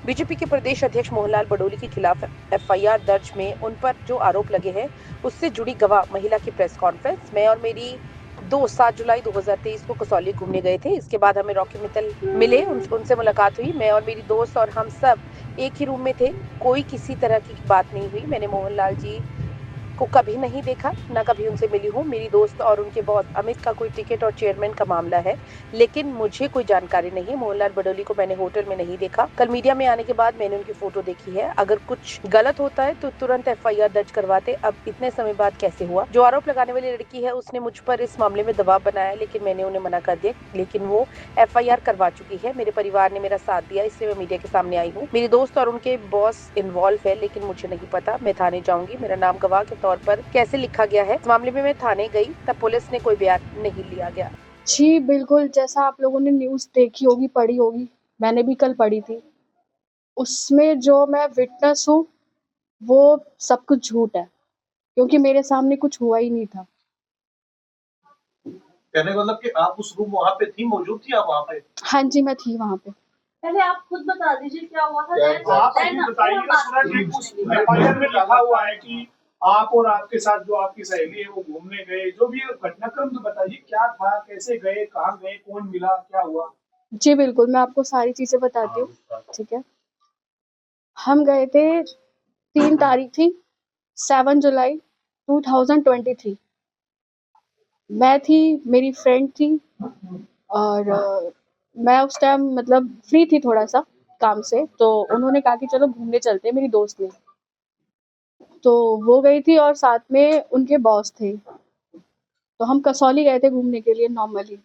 BJP के प्रदेश अध्यक्ष मोहनलाल बडोली के खिलाफ एफआईआर दर्ज में उन पर जो आरोप लगे हैं उससे जुड़ी गवाह महिला की प्रेस कॉन्फ्रेंस। मैं और मेरी दोस्त 7 जुलाई 2023 को कसौली घूमने गए थे। इसके बाद हमें रॉकी मित्तल मिले, उनसे मुलाकात हुई। मैं और मेरी दोस्त और हम सब एक ही रूम में थे। कोई किसी तरह की बात नहीं हुई। मैंने मोहनलाल जी को कभी नहीं देखा, ना कभी उनसे मिली हूँ। मेरी दोस्त और उनके बॉस अमित का कोई टिकट और चेयरमैन का मामला है, लेकिन मुझे कोई जानकारी नहीं। मोहनलाल बडोली को मैंने होटल में नहीं देखा। कल मीडिया में आने के बाद मैंने उनकी फोटो देखी है। अगर कुछ गलत होता है तो तुरंत एफआईआर दर्ज करवाते। अब इतने समय बाद कैसे हुआ? जो आरोप लगाने वाली लड़की है उसने मुझ पर इस मामले में दबाव बनाया, लेकिन मैंने उन्हें मना कर दिया। लेकिन वो एफआईआर करवा चुकी है। मेरे परिवार ने मेरा साथ दिया, इसलिए मैं मीडिया के सामने आई हूँ। मेरी दोस्त और उनके बॉस इन्वॉल्व है, लेकिन मुझे नहीं पता। मैं थाने जाऊंगी। मेरा नाम गवाह के तौर पर कैसे लिखा गया है, इस मामले में मैं थाने गई तब पुलिस ने कोई बयान नहीं लिया गया। जी बिल्कुल, जैसा आप लोगों ने न्यूज़ देखी होगी, पढ़ी होगी, मैंने भी कल पढ़ी थी। उसमें जो मैं विटनेस हूँ, वो सब कुछ झूठ है, क्योंकि मेरे सामने कुछ हुआ ही नहीं था। कहने का मतलब कि आप उस रूम वहाँ पे थी, मौजूद थी आप वहाँ पे? हाँ जी, मैं थी वहाँ पे। पहले आप खुद बता दीजिए क्या हुआ था। आप बताइए। उस एफआईआर में लिखा हुआ है कि आप और आपके साथ जो आपकी सहेली है वो घूमने गए, जो भी घटनाक्रम तो बताइए, क्या था, कैसे गए, कहाँ गए, कौन मिला, क्या हुआ? जी बिल्कुल, मैं आपको सारी चीज़ें बताती हूँ, ठीक है। हम गए थे, 3 तारीख थी, 7 जुलाई 2023। मैं थी, मेरी फ्रेंड थी और मैं उस टाइम मतलब फ्री थी थोड़ा-सा काम से, तो उन्होंने कहा कि चलो घूमने चलते हैं, मेरी दोस्त ने। तो वो गई थी और साथ में उनके बॉस थे। तो हम कसौली गए थे घूमने के लिए नॉर्मली,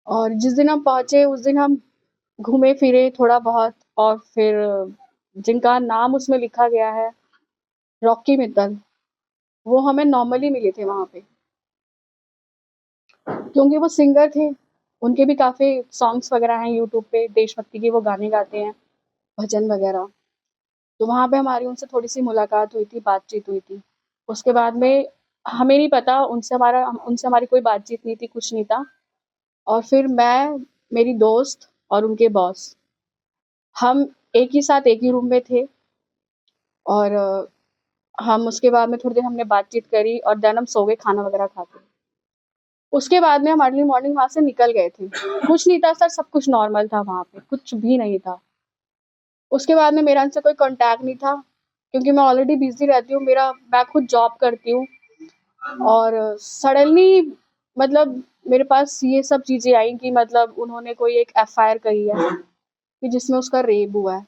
और जिस दिन हम पहुँचे उस दिन हम घूमे-फिरे थोड़ा बहुत, और फिर जिनका नाम उसमें लिखा गया है रॉकी मित्तल, वो हमें नॉर्मली मिले थे वहाँ पे। क्योंकि वो सिंगर थे, उनके भी काफ़ी सॉन्ग्स वगैरह हैं यूट्यूब पे, देशभक्ति के वो गाने गाते हैं, भजन वगैरह। तो वहाँ पे हमारी उनसे थोड़ी-सी मुलाकात हुई थी, बातचीत हुई थी। उसके बाद में हमें नहीं पता, उनसे हमारी कोई बातचीत नहीं थी, कुछ नहीं था। और फिर मैं, मेरी दोस्त और उनके बॉस, हम एक ही साथ एक ही रूम में थे, और हम उसके बाद में थोड़ी देर हमने बातचीत करी और देन हम सो गए खाना वगैरह खा के। उसके बाद में हम अर्ली मॉर्निंग वहाँ से निकल गए थे। कुछ नहीं था सर, सब कुछ नॉर्मल था वहाँ पे, कुछ भी नहीं था। उसके बाद में मेरा उनसे कोई कॉन्टैक्ट नहीं था, क्योंकि मैं ऑलरेडी बिज़ी रहती हूँ, मैं खुद जॉब करती हूँ, और सडनली मतलब मेरे पास ये सब चीज़ें आई कि मतलब उन्होंने कोई एक एफआईआर करी है कि जिसमें उसका रेप हुआ है।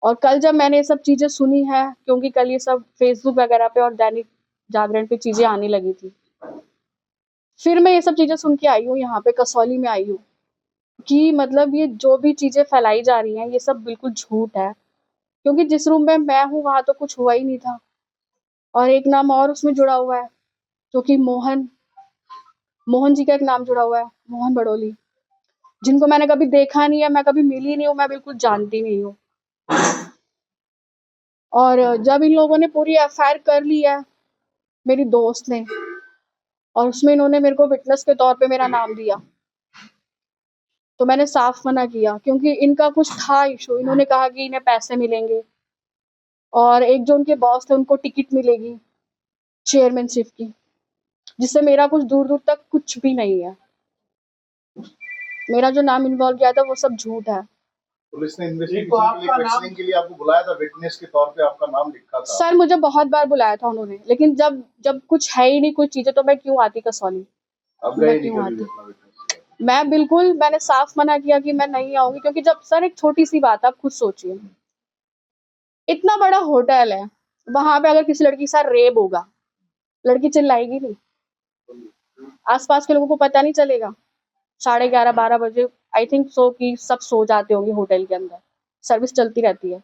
और कल जब मैंने ये सब चीज़ें सुनी है, क्योंकि कल ये सब फेसबुक वगैरह पे और दैनिक जागरण पे चीज़ें आने लगी थी, फिर मैं ये सब चीज़ें सुन के आई हूँ, यहाँ पे कसौली में आई हूँ, कि मतलब ये जो भी चीज़ें फैलाई जा रही हैं, ये सब बिल्कुल झूठ है। क्योंकि जिस रूम में मैं हूँ, वहाँ तो कुछ हुआ ही नहीं था। और एक नाम और उसमें जुड़ा हुआ है, जो कि मोहन जी का एक नाम जुड़ा हुआ है, मोहन बडोली, जिनको मैंने कभी देखा नहीं है, मैं कभी मिली नहीं हूँ, मैं बिल्कुल जानती नहीं हूँ। और जब इन लोगों ने पूरी एफआईआर कर ली है, मेरी दोस्त ने, और उसमें इन्होंने मेरे को विटनेस के तौर पे मेरा नाम दिया, तो मैंने साफ मना किया, क्योंकि इनका कुछ था इशू। इन्होंने कहा कि इन्हें पैसे मिलेंगे, और एक जो उनके बॉस थे उनको टिकट मिलेगी चेयरमैनशिप की, जिससे मेरा कुछ दूर-दूर तक कुछ भी नहीं है। मेरा जो नाम इन्वॉल्व किया था वो सब झूठ है। पुलिस ने इन्वेस्टिगेशन के लिए आपको बुलाया था, विटनेस के तौर पे आपका नाम लिखा था। सर मुझे बहुत बार बुलाया था उन्होंने, लेकिन जब कुछ है ही नहीं कुछ चीज़ें, तो मैं क्यों आती कसौली? मैं क्यों आती? मैंने साफ मना किया कि मैं नहीं आऊँगी, क्योंकि जब सर एक छोटी-सी बात आप खुद सोचिए, इतना बड़ा होटल है, वहाँ पे अगर किसी लड़की के साथ रेप होगा, लड़की चिल्लाएगी नहीं? आस-पास के लोगों को पता नहीं चलेगा? 11:30-12 बजे आई थिंक सो कि सब सो जाते होंगे होटल के अंदर, सर्विस चलती रहती है।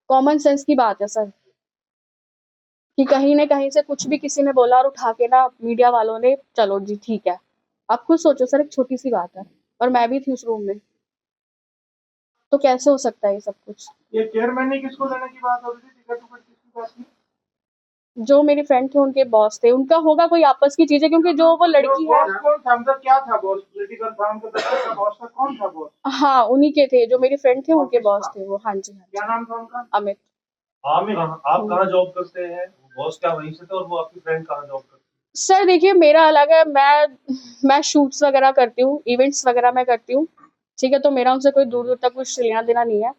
कॉमन सेंस की बात है सर, कि कहीं न कहीं से कुछ भी किसी ने बोला और उठा के ना मीडिया वालों ने, चलो जी ठीक है। आप खुद सोचो सर, एक छोटी-सी बात है, और मैं भी थी उस रूम में। तो कैसे हो सकता है ये सब कुछ? ये चेयरमैन ने किसको देने की बात हो रही थी, टिकट-उकट किसकी बात की? जो मेरे फ्रेंड थे उनके बॉस थे, उनका होगा कोई आपस की चीजें, क्योंकि जो वो लड़की है बॉस कौन था, मतलब क्या था बॉस? पॉलिटिकल फर्म का दफ्तर का बॉस था, कौन था बॉस? हाँ उन्हीं के थे, जो मेरे फ्रेंड थे उनके ऑफिस बॉस का? थे वो। हाँ जी, हाँ क्या जी। नाम था उनका? अमित। आप कहाँ जॉब करते हैं? बॉस क्या वहीं से थे और वो आपकी फ्रेंड कहाँ जॉब करती है? सर देखिए मेरा अलग है, मैं शूट्स वगैरह करती हूँ, इवेंट्स वगैरह मैं करती हूँ, ठीक है, तो मेरा उनसे कोई दूर दूर तक कुछ लेना देना नहीं है।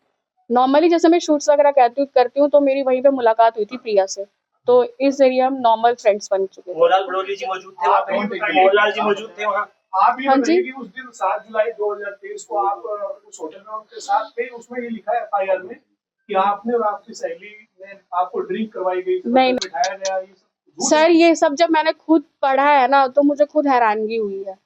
नॉर्मली जैसे मैं शूट्स वगैरह करती हूँ तो मेरी वहीं पे मुलाकात हुई थी प्रिया से, तो इस जरिए हम नॉर्मल फ्रेंड्स बन चुके थे। मोहनलाल बड़ोली जी मौजूद थे वहाँ आप ये पे? बताइए, मोहनलाल जी मौजूद थे वहाँ? आप ये हाँ बताइए जी। कि उस दिन 7 जुलाई 2023 को आप उस होटल में उनके साथ थे, उसमें ये लिखा है एफआईआर में कि आपने और आपकी सहेली ने आपको ड्रिंक करवाई गई, नहीं बिठाया गया, ये सब झूठ है। सर, ये सब जब मैंने खुद पढ़ा है ना तो मुझे खुद हैरानगी हुई है।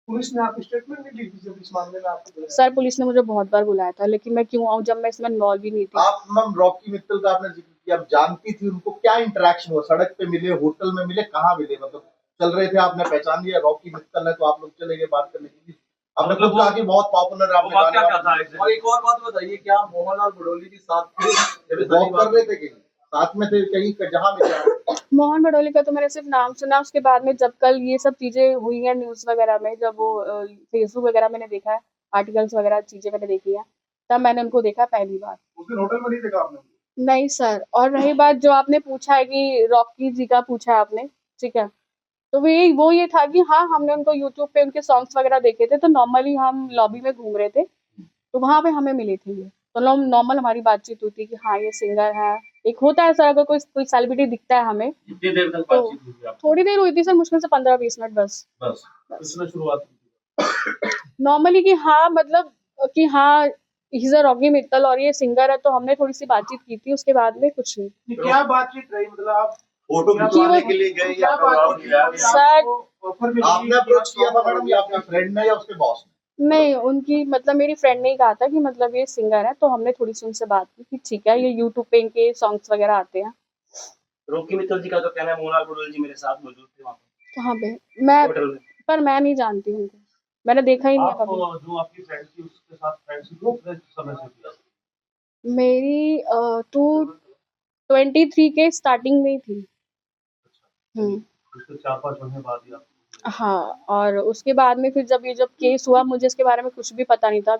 पुलिस ने आपकी स्टेटमेंट नहीं ली थी जब इस मामले में आपको बुलाया? सर पुलिस ने मुझे बहुत बार बुलाया था, लेकिन मैं क्यों आऊँ जब मैं इसमें इन्वॉल्व ही नहीं थी। आप मैम रॉकी मित्तल का आपने जिक्र किया, आप जानती थी उनको, क्या इंटरेक्शन हुआ? सड़क पे मिले, होटल में मिले, कहाँ मिले? मतलब चल रहे थे, आपने पहचान लिया रॉकी मित्तल है तो आप लोग चले गए बात करने के लिए? आपने मतलब खुद कहा कि बहुत पॉपुलर है, वो वाकया क्या था exactly? और एक और बात बताइए, क्या मोहनलाल बड़ोली भी साथ थे जब ये सारी वॉक कर रहे थे कहीं साथ में थे, कहीं जहाँ मिले आप? मोहन भडौली का तो मैंने सिर्फ नाम सुना, उसके बाद में जब कल ये सब चीजें हुई हैं न्यूज वगैरह में, जब वो फेसबुक वगैरह मैंने देखा है, आर्टिकल्स वगैरह चीजें मैंने देखी है, तब मैंने उनको देखा पहली बार। उस दिन होटल में नहीं देखा आपने? नहीं सर, और रही बात जो आपने पूछा है कि रॉकी जी का पूछा है आपने, ठीक है, तो वो ये था कि हाँ हमने उनको यूट्यूब पे उनके सॉन्ग्स वगैरह देखे थे, तो नॉर्मली हम लॉबी में घूम रहे थे तो वहां पे हमें मिले थे ये, तो नॉर्मल हमारी बातचीत हुई थी कि हाँ ये सिंगर है। एक होता है सर, अगर कोई सेलिब्रिटी दिखता है हमें, कितनी देर तक तो बातचीत हुई थी आपकी? थोड़ी देर हुई थी सर, मुश्किल से 15-20 मिनट बस। बस इसमें शुरुआत हुई थी। नॉर्मली कि हाँ मतलब कि हाँ he is a Rocky Mittal और ये सिंगर है, तो हमने थोड़ी सी बातचीत की थी, उसके बाद में कुछ नहीं। ये क्या बातचीत रही, मतलब आप फोटो क्या खिंचवाने वो- के लिए गए क्या या बातचीत की? सर, ऑफर में आपने अप्रोच किया था मैडम, या आपके फ्रेंड ने या उसके बॉस ने? नहीं, उनकी मतलब मेरी फ्रेंड ने ही कहा था कि मतलब ये सिंगर है, तो हमने थोड़ी सी उनसे बात की कि ठीक है, ये यूट्यूब पे इनके सॉन्ग्स वगैरह आते हैं। रॉकी मित्तल जी का तो कहना है मोहनलाल बड़ोली जी मेरे साथ मौजूद थे वहाँ पे कहाँ पे? मैं होटल में। पर मैं नहीं जानती उनको, मैंने देखा ही नहीं है आप कभी। जो आपकी फ्रेंड थी उसके साथ फ्रेंडशिप कितने समय से किया? मेरी 223 के स्टार्टिंग में ही थी। उसके 4-5 महीने बाद ही आप हाँ, और उसके बाद में फिर जब केस हुआ, मुझे इसके बारे में कुछ भी पता नहीं था।